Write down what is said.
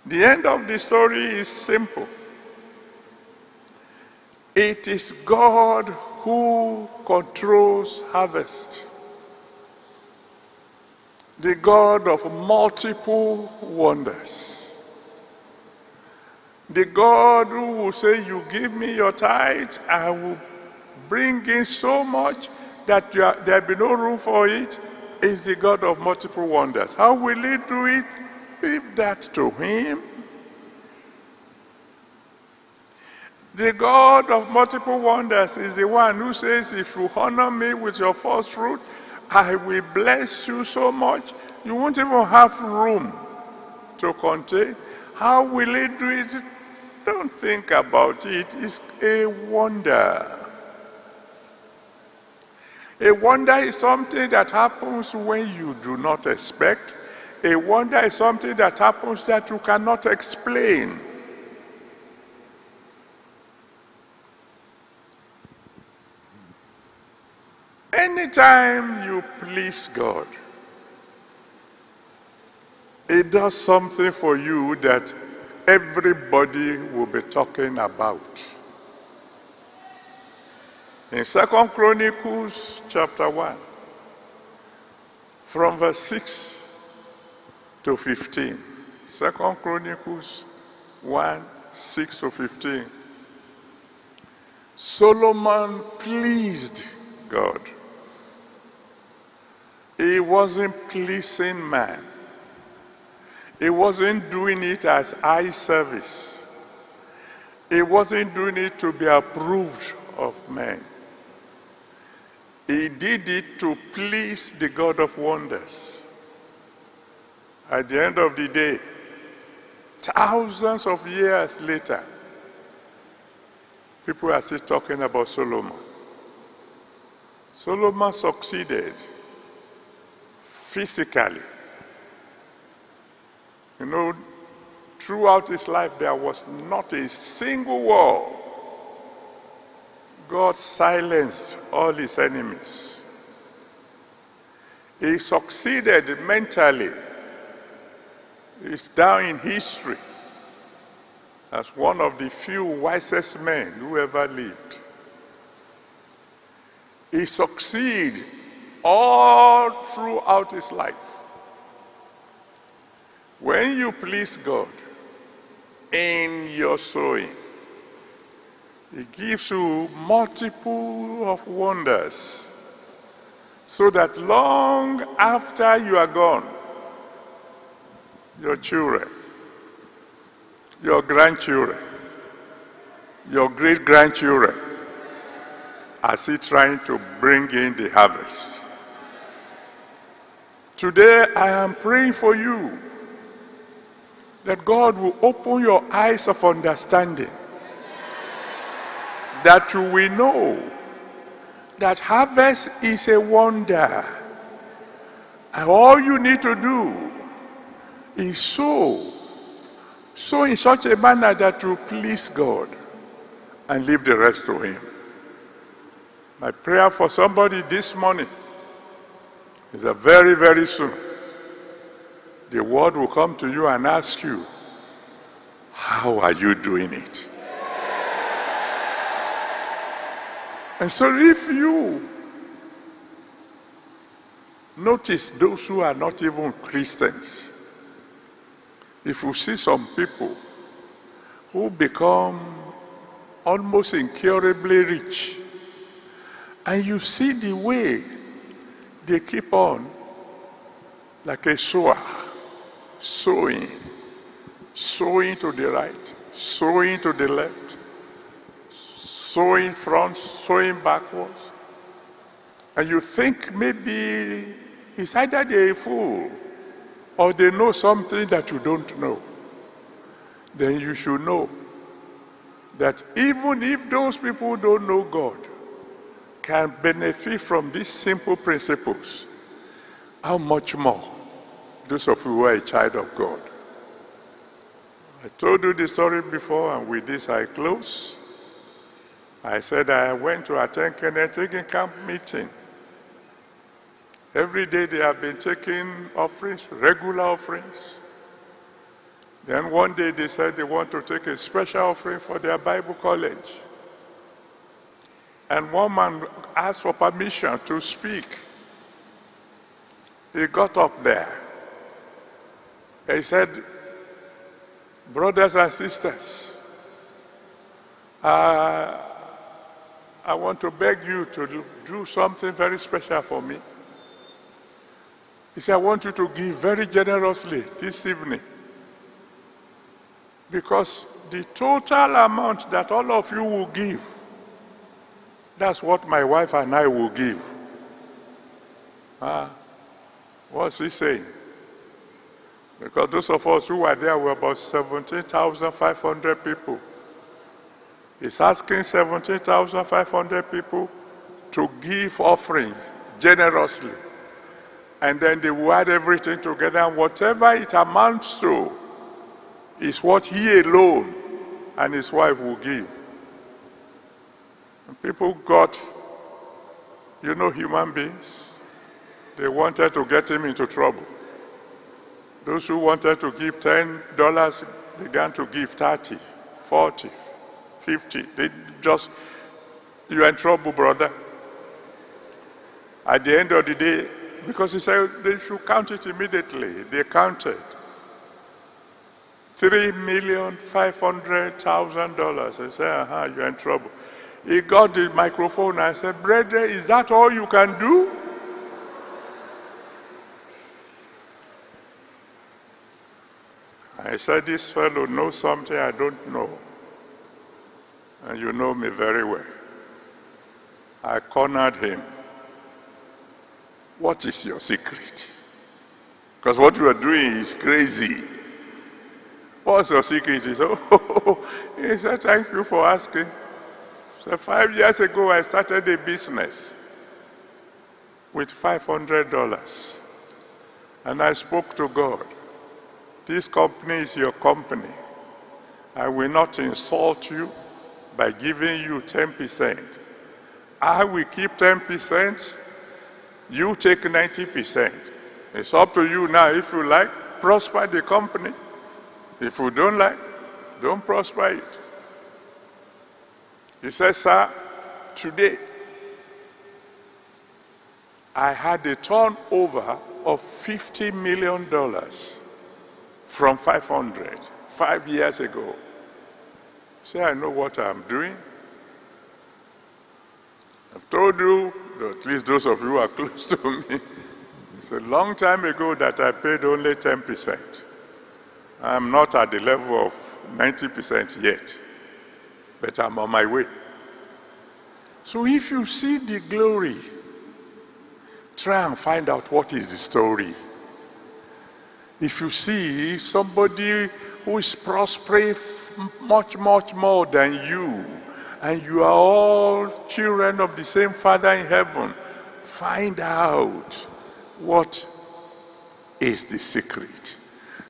The end of the story is simple. It is God who controls harvest. The God of multiple wonders. The God who will say, you give me your tithe, I will bring in so much that there be no room for it, is the God of multiple wonders. How will he do it? Leave that to him. The God of multiple wonders is the one who says, if you honor me with your first fruit, I will bless you so much, you won't even have room to contain. How will he do it? Don't think about it. It's a wonder. A wonder is something that happens when you do not expect. A wonder is something that happens that you cannot explain. Anytime you please God, it does something for you that everybody will be talking about. In 2 Chronicles chapter 1, from verse 6 to 15. 2 Chronicles 1, 6 to 15. Solomon pleased God. He wasn't pleasing man. He wasn't doing it as eye service. He wasn't doing it to be approved of men. He did it to please the God of wonders. At the end of the day, thousands of years later, people are still talking about Solomon. Solomon succeeded physically. You know, throughout his life, there was not a single war. God silenced all his enemies. He succeeded mentally. He's down in history as one of the few wisest men who ever lived. He succeeded all throughout his life. When you please God in your sowing, he gives you multiple of wonders, so that long after you are gone, your children, your grandchildren, your great-grandchildren are still trying to bring in the harvest. Today I am praying for you that God will open your eyes of understanding, that you will know that harvest is a wonder, and all you need to do is sow in such a manner that you please God and leave the rest to him. My prayer for somebody this morning is that very, very soon the word will come to you and ask you, how are you doing it? And so if you notice those who are not even Christians, if you see some people who become almost incurably rich, and you see the way they keep on like a sower, sowing to the right, sowing to the left, sowing front, sowing backwards, and you think maybe it's either they're a fool or they know something that you don't know, then you should know that even if those people who don't know God can benefit from these simple principles, how much more those of you who are a child of God. I told you the story before, and with this I close. I said I went to attend Taking Camp meeting. Every day they have been taking offerings, regular offerings. Then one day they said they want to take a special offering for their Bible college. And one man asked for permission to speak. He got up there. He said, brothers and sisters, I want to beg you to do something very special for me. He said, I want you to give very generously this evening. Because the total amount that all of you will give, that's what my wife and I will give. What's he saying? Because those of us who were there were about 17,500 people. He's asking 17,500 people to give offerings generously. And then they will add everything together, and whatever it amounts to is what he alone and his wife will give. And people got, you know, human beings, they wanted to get him into trouble. Those who wanted to give $10 began to give 30, 40, 50. They just, you're in trouble, brother. At the end of the day, because he said they should count it immediately, they counted. $3,500,000. I said, you're in trouble. He got the microphone and I said, brethren, is that all you can do? I said, this fellow knows something I don't know. And you know me very well. I cornered him. What is your secret? Because what you are doing is crazy. What's your secret? He said, he said, thank you for asking. So 5 years ago, I started a business with $500. And I spoke to God. This company is your company. I will not insult you by giving you 10%. I will keep 10%. You take 90%. It's up to you now. If you like, prosper the company. If you don't like, don't prosper it. He said, sir, today I had a turnover of $50 million from 500, 5 years ago. Say, I know what I'm doing. I've told you, at least those of you who are close to me, it's a long time ago that I paid only 10%. I'm not at the level of 90% yet, but I'm on my way. So if you see the glory, try and find out what is the story. If you see somebody who is prospering much, much more than you, and you are all children of the same Father in heaven, find out what is the secret.